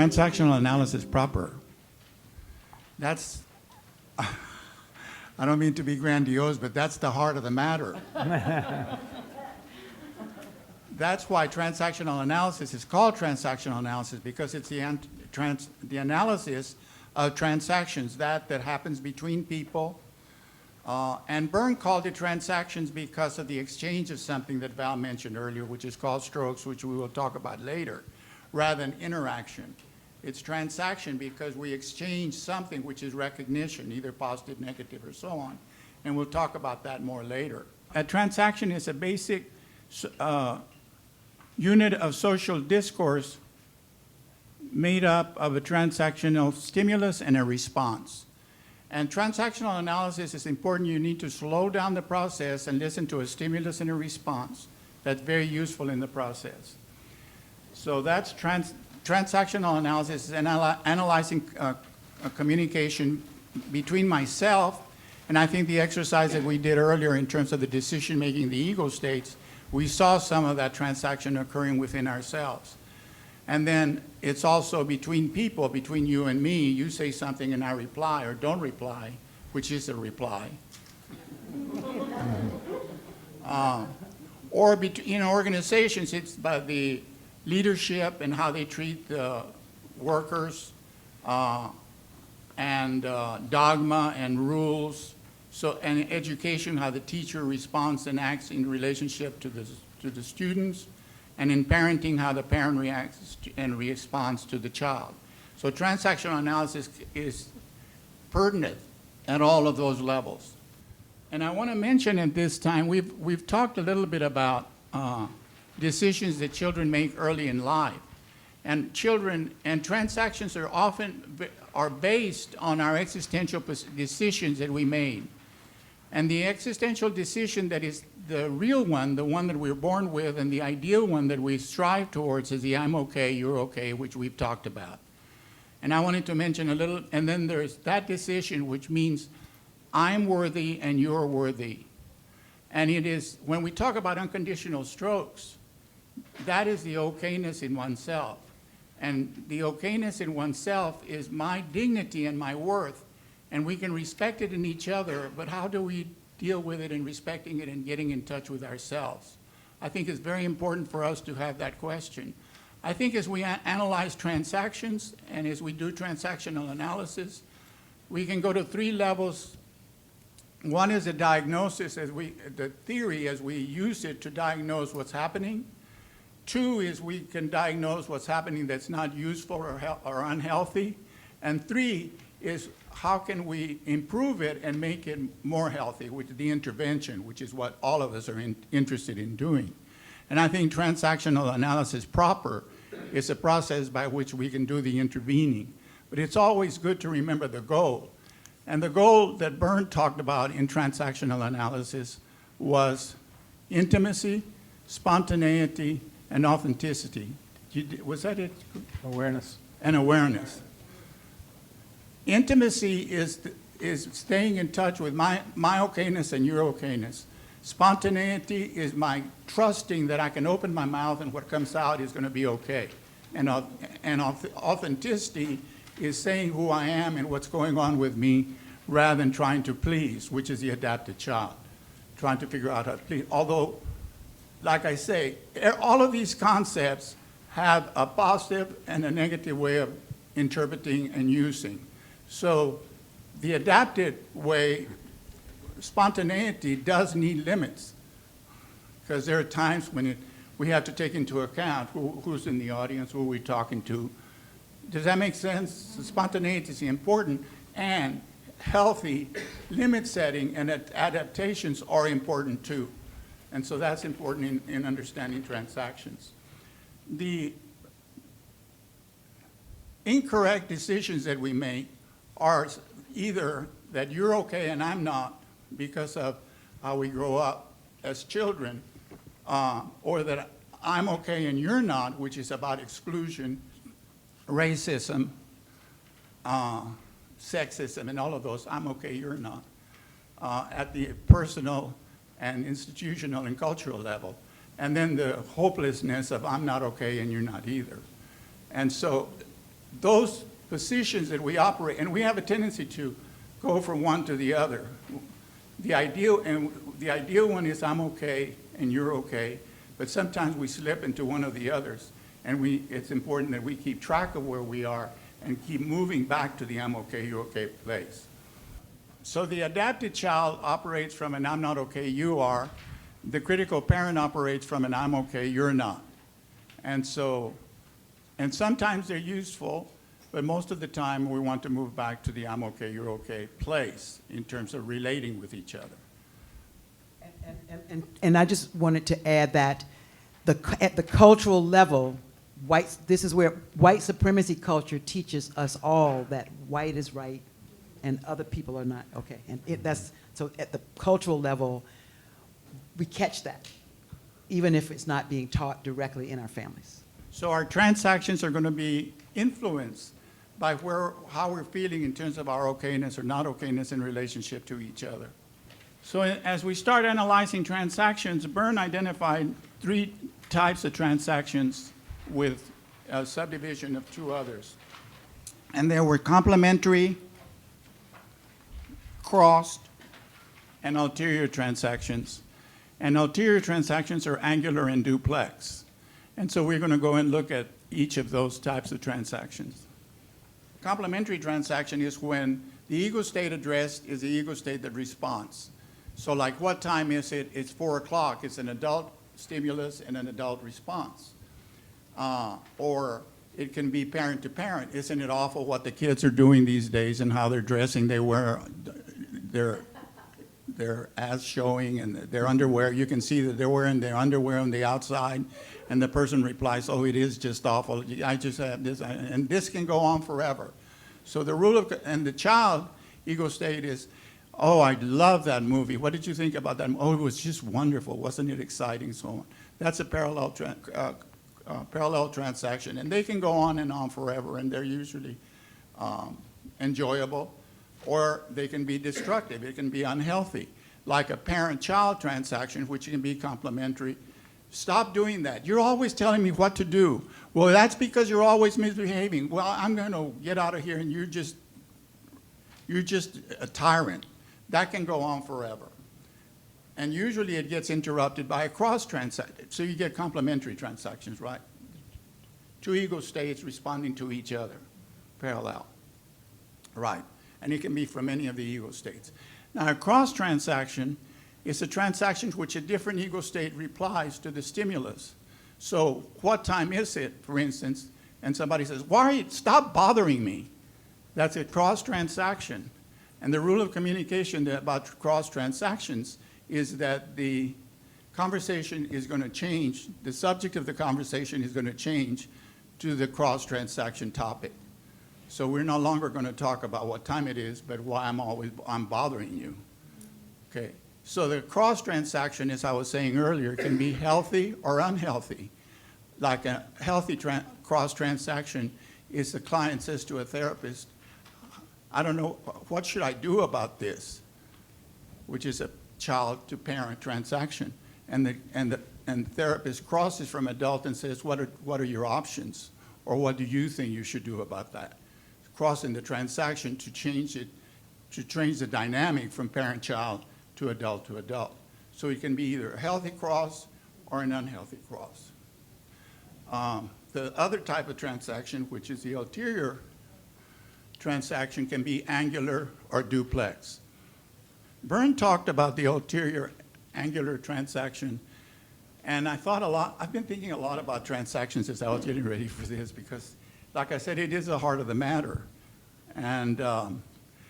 Transactional analysis proper. That's, I don't mean to be grandiose, but that's the heart of the matter. That's why transactional analysis is called transactional analysis, because it's the analysis of transactions that happens between people. And Byrne called it transactions because of the exchange of something that Val mentioned earlier, which is called strokes, which we will talk about later, rather than interaction. It's transaction because we exchange something which is recognition, either positive, negative, or so on. And we'll talk about that more later. A transaction is a basic unit of social discourse made up of a transactional stimulus and a response. And transactional analysis is important. You need to slow down the process and listen to a stimulus and a response. That's very useful in the process. So that's transactional analysis, is analyzing communication between myself, and I think the exercise that we did earlier in terms of the decision-making, the ego states, we saw some of that transaction occurring within ourselves. And then it's also between people, between you and me. You say something and I reply or don't reply, which is a reply. Or in organizations, it's by the leadership and how they treat the workers, and dogma and rules. So, and education, how the teacher responds and acts in relationship to the students. And in parenting, how the parent reacts and responds to the child. So transactional analysis is pertinent at all of those levels. And I want to mention at this time, we've talked a little bit about decisions that children make early in life. And children and transactions are often based on our existential decisions that we made. And the existential decision that is the real one, the one that we're born with, and the ideal one that we strive towards is the I'm okay, you're okay, which we've talked about. And I wanted to mention a little, and then there's that decision, which means I'm worthy and you're worthy. And it is, when we talk about unconditional strokes, that is the okayness in oneself. And the okayness in oneself is my dignity and my worth. And we can respect it in each other, but how do we deal with it and respecting it and getting in touch with ourselves? I think it's very important for us to have that question. I think as we analyze transactions and as we do transactional analysis, we can go to 3 levels. One is a diagnosis, the theory as we use it to diagnose what's happening. 2 is we can diagnose what's happening that's not useful or unhealthy. And 3 is how can we improve it and make it more healthy, which is the intervention, which is what all of us are interested in doing. And I think transactional analysis proper is a process by which we can do the intervening. But it's always good to remember the goal. And the goal that Byrne talked about in transactional analysis was intimacy, spontaneity, and authenticity. Was that it? Awareness. And awareness. Intimacy is staying in touch with my okayness and your okayness. Spontaneity is my trusting that I can open my mouth and what comes out is going to be okay. And authenticity is saying who I am and what's going on with me rather than trying to please, which is the adapted child, trying to figure out how to please. Although, like I say, all of these concepts have a positive and a negative way of interpreting and using. So the adapted way, spontaneity does need limits, because there are times when we have to take into account who's in the audience, who we're talking to. Does that make sense? So spontaneity is important, and healthy limit setting and adaptations are important too. And so that's important in understanding transactions. The incorrect decisions that we make are either that you're okay and I'm not because of how we grow up as children, or that I'm okay and you're not, which is about exclusion, racism, sexism, and all of those. I'm okay, you're not, at the personal and institutional and cultural level. And then the hopelessness of I'm not okay and you're not either. And so those positions that we operate, and we have a tendency to go from one to the other. The ideal one is I'm okay and you're okay, but sometimes we slip into one of the others, and it's important that we keep track of where we are and keep moving back to the I'm okay, you're okay place. So the adapted child operates from an I'm not okay, you are. The critical parent operates from an I'm okay, you're not. And sometimes they're useful, but most of the time we want to move back to the I'm okay, you're okay place in terms of relating with each other. And I just wanted to add that at the cultural level, this is where white supremacy culture teaches us all that white is right and other people are not. Okay, and so at the cultural level, we catch that, even if it's not being taught directly in our families. So our transactions are going to be influenced by how we're feeling in terms of our okayness or not okayness in relationship to each other. So as we start analyzing transactions, Byrne identified 3 types of transactions with a subdivision of 2 others. And there were complementary, crossed, and ulterior transactions. And ulterior transactions are angular and duplex. And so we're going to go and look at each of those types of transactions. Complementary transaction is when the ego state addressed is the ego state that responds. So like, what time is it? It's 4 o'clock. It's an adult stimulus and an adult response. Or it can be parent to parent. Isn't it awful what the kids are doing these days and how they're dressing? They wear their ass showing and their underwear. You can see that they're wearing their underwear on the outside, and the person replies, oh, it is just awful. I just have this, and this can go on forever. So the rule of, and the child ego state is, oh, I love that movie. What did you think about that? Oh, it was just wonderful. Wasn't it exciting? So on. That's a parallel transaction. And they can go on and on forever, and they're usually enjoyable, or they can be destructive. It can be unhealthy, like a parent-child transaction, which can be complementary. Stop doing that. You're always telling me what to do. Well, that's because you're always misbehaving. Well, I'm going to get out of here, and you're just a tyrant. That can go on forever. And usually it gets interrupted by a cross transaction. So you get complementary transactions, right? 2 ego states responding to each other, parallel. Right. And it can be from any of the ego states. Now, a cross transaction is a transaction which a different ego state replies to the stimulus. So what time is it, for instance, and somebody says, stop bothering me. That's a cross transaction. And the rule of communication about cross transactions is that the conversation is going to change, the subject of the conversation is going to change to the cross transaction topic. So we're no longer going to talk about what time it is, but why I'm bothering you. Okay. So the cross transaction, as I was saying earlier, can be healthy or unhealthy. Like a healthy cross transaction is the client says to a therapist, I don't know, what should I do about this? Which is a child to parent transaction. And the therapist crosses from adult and says, what are your options? Or what do you think you should do about that? Crossing the transaction to change the dynamic from parent-child to adult to adult. So it can be either a healthy cross or an unhealthy cross. The other type of transaction, which is the ulterior transaction, can be angular or duplex. Byrne talked about the ulterior angular transaction, and I've been thinking a lot about transactions as I was getting ready for this because, like I said, it is the heart of the matter. And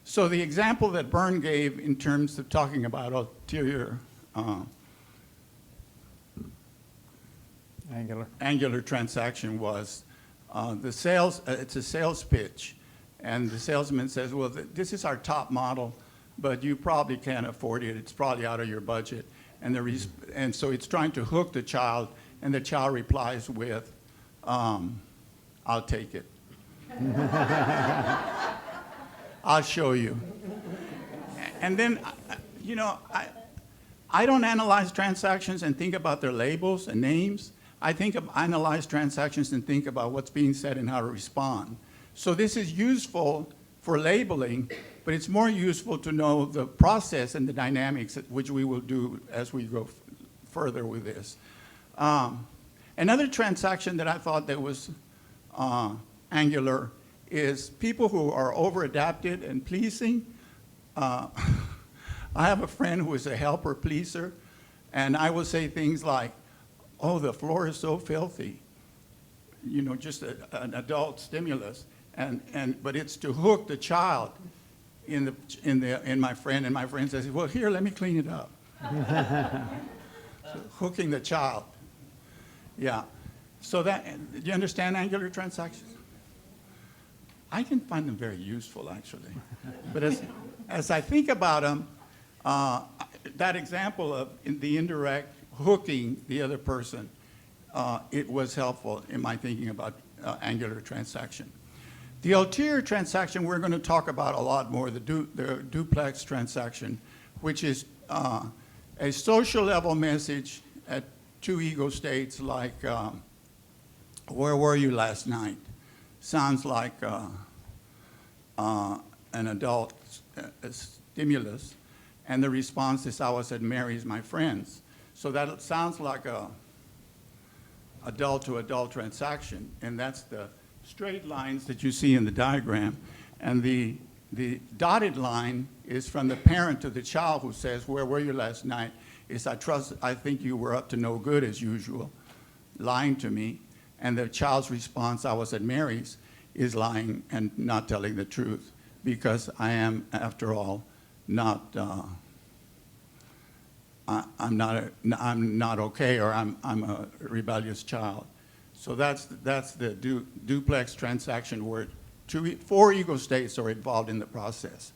so the example that Byrne gave in terms of talking about ulterior angular transaction was it's a sales pitch. And the salesman says, well, this is our top model, but you probably can't afford it. It's probably out of your budget. And so it's trying to hook the child, and the child replies with, I'll take it. I'll show you. And then, I don't analyze transactions and think about their labels and names. I analyze transactions and think about what's being said and how to respond. So this is useful for labeling, but it's more useful to know the process and the dynamics, which we will do as we go further with this. Another transaction that I thought that was angular is people who are over-adapted and pleasing. I have a friend who is a helper pleaser, and I will say things like, oh, the floor is so filthy, you know, just an adult stimulus, but it's to hook the child in my friend, and my friend says, well, here, let me clean it up. So, hooking the child. Yeah. So do you understand angular transactions? I can find them very useful, actually. But as I think about them, that example of the indirect hooking the other person, it was helpful in my thinking about angular transaction. The ulterior transaction we're going to talk about a lot more, the duplex transaction, which is a social level message at two ego states like, where were you last night? Sounds like an adult stimulus, and the response is, I was at Mary's, my friends. So that sounds like a adult-to-adult transaction, and that's the straight lines that you see in the diagram. And the dotted line is from the parent to the child who says, where were you last night? I think you were up to no good as usual, lying to me. And the child's response, I was at Mary's, is lying and not telling the truth, because I am, after all, not, I'm not okay, or I'm a rebellious child. So that's the duplex transaction where four ego states are involved in the process.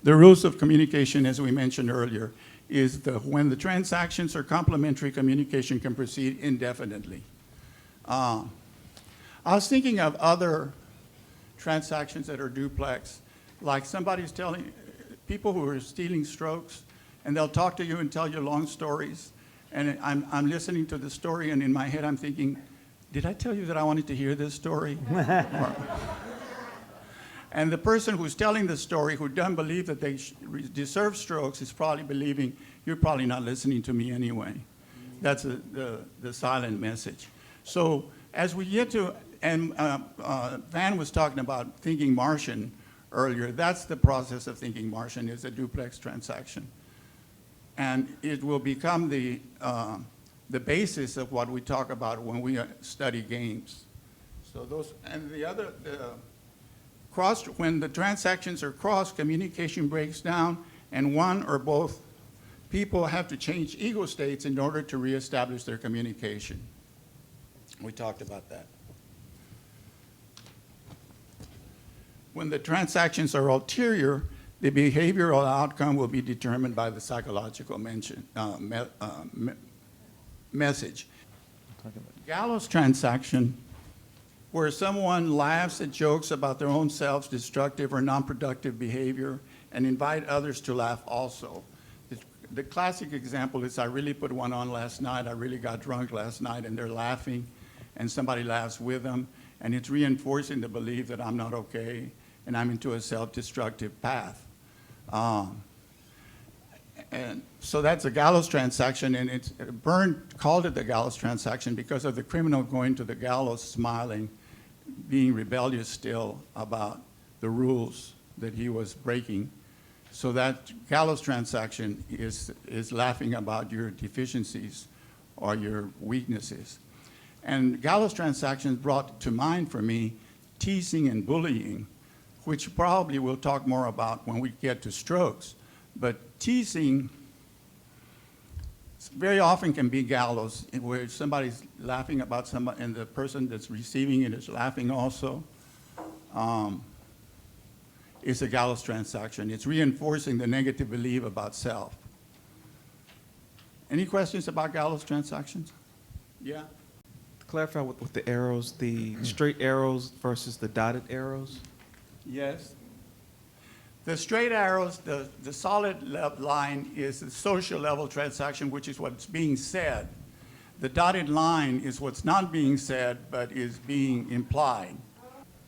The rules of communication, as we mentioned earlier, is when the transactions are complementary, communication can proceed indefinitely. I was thinking of other transactions that are duplex, like somebody's telling people who are stealing strokes, and they'll talk to you and tell you long stories, and I'm listening to the story, and in my head I'm thinking, did I tell you that I wanted to hear this story? And the person who's telling the story, who doesn't believe that they deserve strokes, is probably believing, you're probably not listening to me anyway. That's the silent message. So as we get to, and Van was talking about thinking Martian earlier, that's the process of thinking Martian, is a duplex transaction. And it will become the basis of what we talk about when we study games. So those, and the other, when the transactions are crossed, communication breaks down, and one or both people have to change ego states in order to reestablish their communication. We talked about that. When the transactions are ulterior, the behavioral outcome will be determined by the psychological message. Gallows transaction, where someone laughs at jokes about their own self's destructive or non-productive behavior and invite others to laugh also. The classic example is, I really put one on last night, I really got drunk last night, and they're laughing, and somebody laughs with them, and it's reinforcing the belief that I'm not okay, and I'm into a self-destructive path. And so that's a gallows transaction, and Byrne called it the gallows transaction because of the criminal going to the gallows smiling, being rebellious still about the rules that he was breaking. So that gallows transaction is laughing about your deficiencies or your weaknesses. And gallows transactions brought to mind for me teasing and bullying, which probably we'll talk more about when we get to strokes. But teasing very often can be gallows, where somebody's laughing about somebody, and the person that's receiving it is laughing also. It's a gallows transaction. It's reinforcing the negative belief about self. Any questions about gallows transactions? Yeah? Clarify with the arrows, the straight arrows versus the dotted arrows. Yes. The straight arrows, the solid line is the social level transaction, which is what's being said. The dotted line is what's not being said, but is being implied.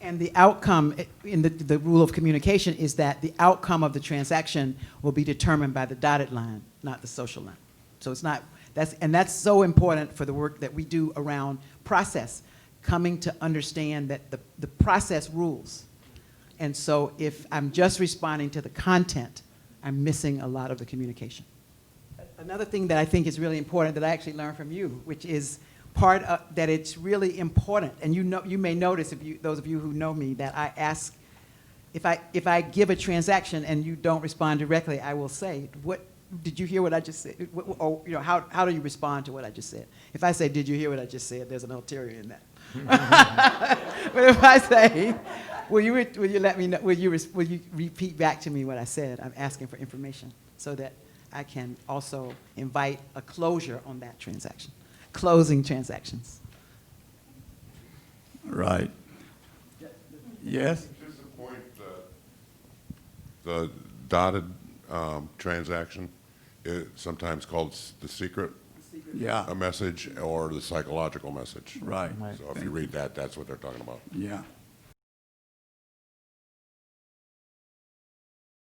And the outcome in the rule of communication is that the outcome of the transaction will be determined by the dotted line, not the social line. So it's not, that's so important for the work that we do around process, coming to understand that the process rules. And so if I'm just responding to the content, I'm missing a lot of the communication. Another thing that I think is really important that I actually learned from you, which is part of, that it's really important, and you may notice, those of you who know me, that I ask, if I give a transaction and you don't respond directly, I will say, did you hear what I just said? Or, how do you respond to what I just said? If I say, did you hear what I just said, there's an ulterior in that. But if I say, will you let me know, will you repeat back to me what I said? I'm asking for information so that I can also invite a closure on that transaction. Closing transactions. Right. Yes? Just a point, the dotted transaction is sometimes called the secret Yeah, message or the psychological message. right, So if you read that, that's what they're talking about. yeah.